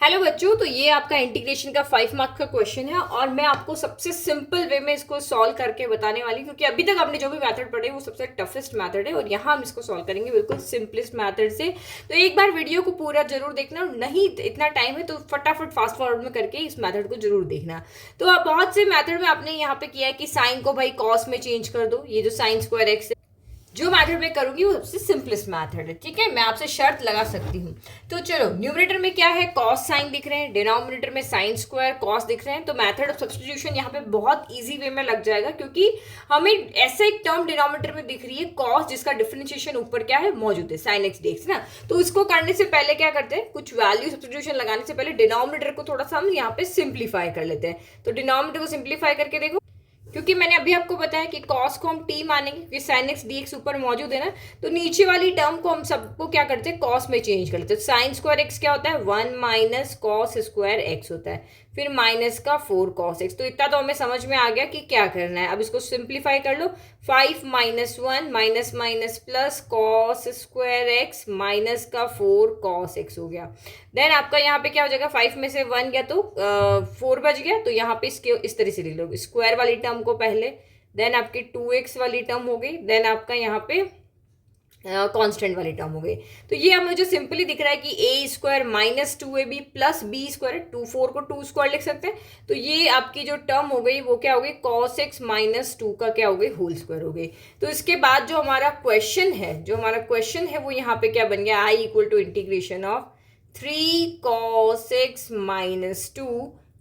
Hello बच्चों, तो ये आपका इंटीग्रेशन का 5 मार्क का क्वेश्चन है और मैं आपको सबसे सिंपल वे में इसको सॉल्व करके बताने वाली हूँ, क्योंकि अभी तक आपने जो भी मेथड पढ़े वो सबसे टफेस्ट मेथड है और यहाँ हम इसको सॉल्व करेंगे बिल्कुल सिंपलेस्ट मेथड से। तो एक बार वीडियो को पूरा जरूर देखना, नहीं इतना टाइम है तो फटाफट फास्ट फॉरवर्ड में करके इस मेथड को जरूर देखना। तो अब बहुत से मेथड में आपने यहाँ पे किया है कि साइन को भाई कॉस में चेंज कर दो, ये जो साइन स्क्वायर एक्स, जो मैथड मैं करूंगी वो सबसे सिंपलेस्ट मैथड है। ठीक है, मैं आपसे शर्त लगा सकती हूँ। तो चलो, न्यूमरेटर में क्या है, कॉस साइन दिख रहे हैं, डिनोमिनेटर में साइन स्क्वायर कॉस दिख रहे हैं। तो मैथड ऑफ सब्स्टिट्यूशन यहाँ पे बहुत इजी वे में लग जाएगा, क्योंकि हमें ऐसा एक टर्म डिनोमिनेटर में दिख रही है कॉस, जिसका डिफरेंशिएशन ऊपर क्या है मौजूद है, साइन एक्स डीएक्स ना। तो इसको करने से पहले क्या करते हैं, कुछ वैल्यू सब्स्टिट्यूशन लगाने से पहले डिनोमिनेटर को थोड़ा सा हम यहाँ पे सिंप्लीफाई कर लेते हैं। तो डिनोमिनेटर को सिंप्लीफाई करके देखो, क्योंकि मैंने अभी आपको बताया कि कॉस को हम टी मानेंगे क्योंकि साइन एक्स डी एक्स ऊपर मौजूद है ना। तो नीचे वाली टर्म को हम सबको क्या करते हैं, कॉस में चेंज कर लेते हैं। साइन स्क्वायर एक्स क्या होता है, 1 माइनस कॉस स्क्वायर एक्स होता है, फिर माइनस का 4 कॉस एक्स। तो इतना तो हमें समझ में आ गया कि क्या करना है। अब इसको सिंप्लीफाई कर लो, 5 minus 1 minus minus plus cos square x minus का 4 कॉस एक्स हो गया। देन आपका यहाँ पे क्या हो जाएगा, 5 में से 1 गया तो 4 बच गया। तो यहाँ पे इसके इस तरह से लिख लो, स्क्वायर वाली टर्म को पहले, देन आपकी 2x वाली टर्म हो गई, देन आपका यहाँ पे कांस्टेंट वाली टर्म हो गई। तो ये हमें जो सिंपली दिख रहा है कि a square minus 2ab plus b square, 4 को 2 स्क्वायर लिख सकते हैं। तो ये आपकी जो टर्म हो गई वो क्या हो गई, कॉस एक्स माइनस 2 का क्या हो गई, होल स्क्वायर हो गई। तो इसके बाद जो हमारा क्वेश्चन है वो यहाँ पे क्या बन गया, I equal to integration of 3 cos x minus 2,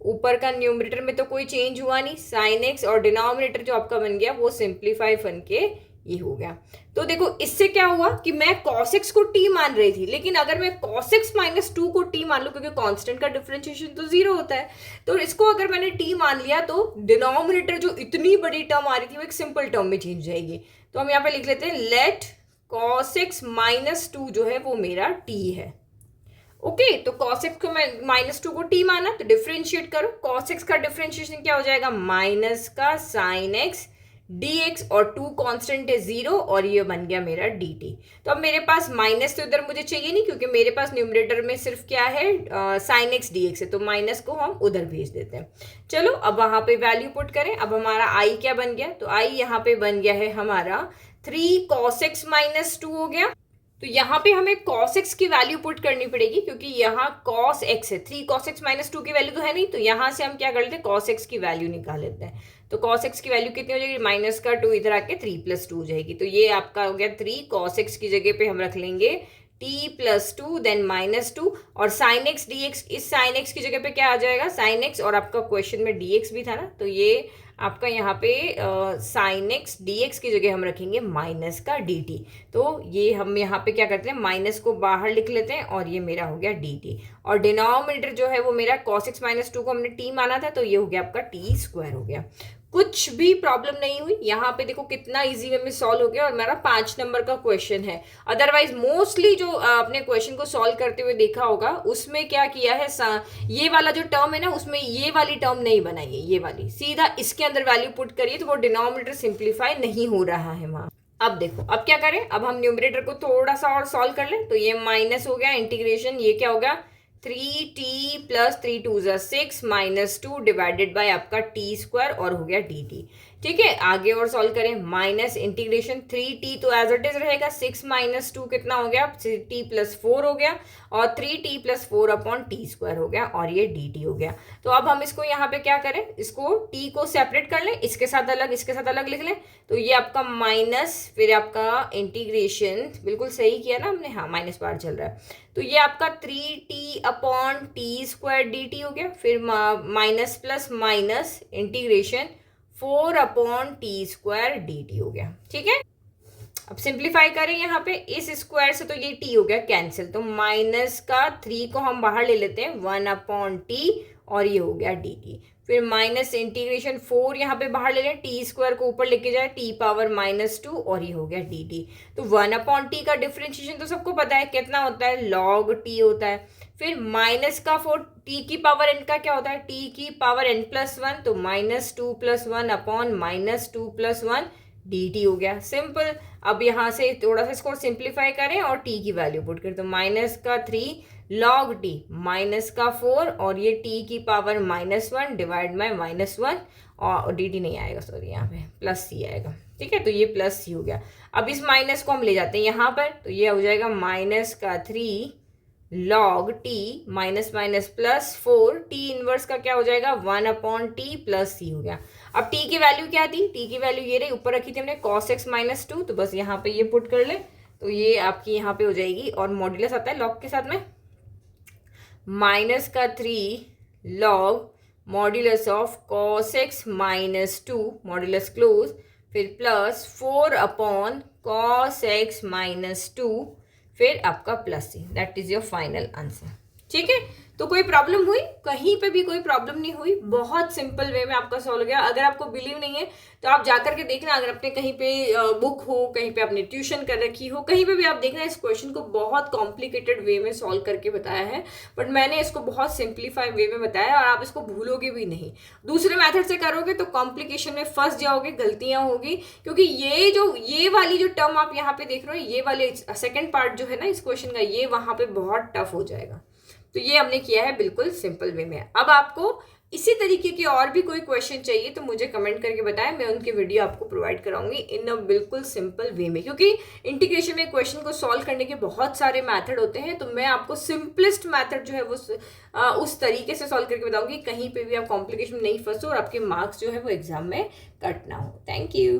ऊपर का न्यूमरेटर में तो कोई चेंज हुआ नहीं साइन एक्स, और डिनोमिनेटर जो आपका बन गया वो सिंप्लीफाई बन के ये हो गया। तो देखो इससे क्या हुआ कि मैं cos x को t मान रही थी, लेकिन अगर मैं cos x माइनस 2 को t मान लूं, क्योंकि कांस्टेंट का डिफरेंशिएशन तो 0 होता है, तो इसको अगर मैंने t मान लिया तो डिनोमिनेटर जो इतनी बड़ी टर्म आ रही थी वो एक सिंपल टर्म में चेंज जाएगी। तो हम यहाँ पे लिख लेते हैं लेट cos x माइनस 2 जो है वो मेरा t है। ओके, तो cos x को मैं माइनस 2 को t माना, तो डिफरेंशिएट करो, cos x का डिफरेंशिएशन क्या हो जाएगा, माइनस का साइन एक्स dx, और 2 कांस्टेंट है 0, और ये बन गया मेरा dt। तो अब मेरे पास माइनस तो इधर मुझे चाहिए नहीं, क्योंकि मेरे पास न्यूमरेटर में सिर्फ क्या है, साइन एक्स dx है, तो माइनस को हम उधर भेज देते हैं। चलो अब वहां पे वैल्यू पुट करें। अब हमारा i क्या बन गया, तो i यहाँ पे बन गया है हमारा 3 cos x माइनस 2 हो गया। तो यहाँ पे हमें cos x की वैल्यू पुट करनी पड़ेगी, क्योंकि यहाँ cos x है, 3 cos x माइनस 2 की वैल्यू तो है नहीं, तो यहाँ से हम क्या कर लेते हैं, cos x की वैल्यू निकाल लेते हैं। तो cos x की वैल्यू कितनी हो जाएगी, माइनस का 2 इधर आके 3 प्लस 2 हो जाएगी। तो ये आपका हो गया 3 cos x की जगह पे हम रख लेंगे t प्लस 2 देन माइनस 2, और साइन एक्स dx, इस साइन एक्स की जगह पे क्या आ जाएगा, साइन एक्स, और आपका क्वेश्चन में dx भी था ना, तो ये आपका यहाँ पे साइन एक्स डी एक्स की जगह हम रखेंगे माइनस का डी टी। तो ये हम यहाँ पे क्या करते हैं, माइनस को बाहर लिख लेते हैं, और ये मेरा हो गया डी टी, और डिनोमिनेटर जो है वो मेरा cos x माइनस 2 को हमने t माना था, तो ये हो गया आपका t स्क्वायर हो गया। कुछ भी प्रॉब्लम नहीं हुई यहाँ पे, देखो कितना इजी वे में सॉल्व हो गया, और मेरा 5 नंबर का क्वेश्चन है। अदरवाइज मोस्टली जो अपने क्वेश्चन को सॉल्व करते हुए देखा होगा, उसमें क्या किया है, ये वाला जो टर्म है ना, उसमें ये वाली टर्म नहीं बनाई है, ये वाली सीधा इसके अंदर वैल्यू पुट करिए, तो वो डिनोमिनेटर सिंप्लीफाई नहीं हो रहा है वहां। अब देखो अब क्या करें, अब हम न्यूमरेटर को थोड़ा सा और सॉल्व कर लें। तो ये माइनस हो गया इंटीग्रेशन, ये क्या होगा, 3t plus 3 2 6 minus 2 divided by आपका टी स्क्वायर, और हो गया dt। ठीक है, आगे और सॉल्व करें, माइनस इंटीग्रेशन 3t तो एज इट इज रहेगा, 6 माइनस 2 कितना हो गया, t प्लस 4 हो गया, और 3t plus 4 upon T square हो गया, और ये dt हो गया। तो अब हम इसको यहाँ पे क्या करें, इसको t को सेपरेट कर लें, इसके साथ अलग इसके साथ अलग लिख लें। तो ये आपका माइनस, फिर आपका इंटीग्रेशन, बिल्कुल सही किया ना हमने, हाँ माइनस बार चल रहा है, तो ये आपका 3t upon T square D T हो गया, फिर minus plus minus integration 4 upon T square D T हो गया। ठीक है, अब सिंप्लीफाई करें यहाँ पे, इस स्क्वायर से तो ये t हो गया कैंसिल, तो माइनस का 3 को हम बाहर ले लेते हैं, 1 अपॉन टी, और ये हो गया डी टी। फिर माइनस इंटीग्रेशन 4 यहाँ पे बाहर ले लें, टी स्क्वायर को ऊपर लेके जाए, टी पावर माइनस 2, और ये हो गया डी टी। तो 1 अपॉन टी का डिफरेंशिएशन तो सबको पता है कितना होता है, लॉग टी होता है। फिर माइनस का 4 टी की पावर एन का क्या होता है, टी की पावर एन प्लस 1, तो minus 2 plus 1 upon minus 2 plus 1 D T हो गया, सिंपल। अब यहाँ से थोड़ा सा इसको सिंप्लीफाई करें और टी की वैल्यू पुट करें, तो माइनस का 3 log t माइनस का 4 और ये t की पावर -1 डिवाइड बाय -1 और dt नहीं आएगा, सॉरी यहाँ पे प्लस c आएगा, ठीक है। तो ये प्लस c हो गया। अब इस माइनस को हम ले जाते हैं यहाँ पर, तो ये हो जाएगा माइनस का 3 log t minus minus plus 4, t inverse का क्या हो जाएगा 1/t प्लस c हो गया। अब t की वैल्यू क्या थी, t की वैल्यू ये रही, ऊपर रखी थी हमने cos x -2, तो बस यहाँ पे ये पुट कर ले, तो ये आपकी यहाँ पे हो जाएगी। और मॉड्यूलस आता है log के साथ में, माइनस का 3 log modulus of cos x -2 modulus close, फिर प्लस 4/cos x -2, फिर आपका plus C, that is your final answer, ठीक है। तो कोई प्रॉब्लम हुई, कहीं पे भी कोई प्रॉब्लम नहीं हुई, बहुत सिंपल वे में आपका सॉल्व हो गया। अगर आपको बिलीव नहीं है तो आप जाकर के देखना, अगर आपने कहीं पे बुक हो, कहीं पे आपने ट्यूशन कर रखी हो, कहीं पे भी आप देखना, इस क्वेश्चन को बहुत कॉम्प्लिकेटेड वे में सॉल्व करके बताया है, बट मैंने इसको बहुत सिंप्लीफाइड वे में बताया और आप इसको भूलोगे भी नहीं। दूसरे मेथड से करोगे तो कॉम्प्लिकेशन में फंस जाओगे, गलतियां होगी, क्योंकि ये वाली जो टर्म आप यहाँ पे देख रहे हो, ये वाले सेकेंड पार्ट जो है ना इस क्वेश्चन का, ये वहां पे बहुत टफ हो जाएगा। तो ये हमने किया है बिल्कुल सिंपल वे में। अब आपको इसी तरीके के और भी कोई क्वेश्चन चाहिए तो मुझे कमेंट करके बताएं, मैं उनके वीडियो आपको प्रोवाइड कराऊंगी इन अ बिल्कुल सिंपल वे में, क्योंकि इंटीग्रेशन में क्वेश्चन को सॉल्व करने के बहुत सारे मेथड होते हैं, तो मैं आपको सिंपलेस्ट मेथड जो है वो उस तरीके से सॉल्व करके बताऊंगी, कहीं पे भी आप कॉम्प्लिकेशन में नहीं फंसो और आपके मार्क्स जो है वो एग्जाम में कट ना हो। Thank you.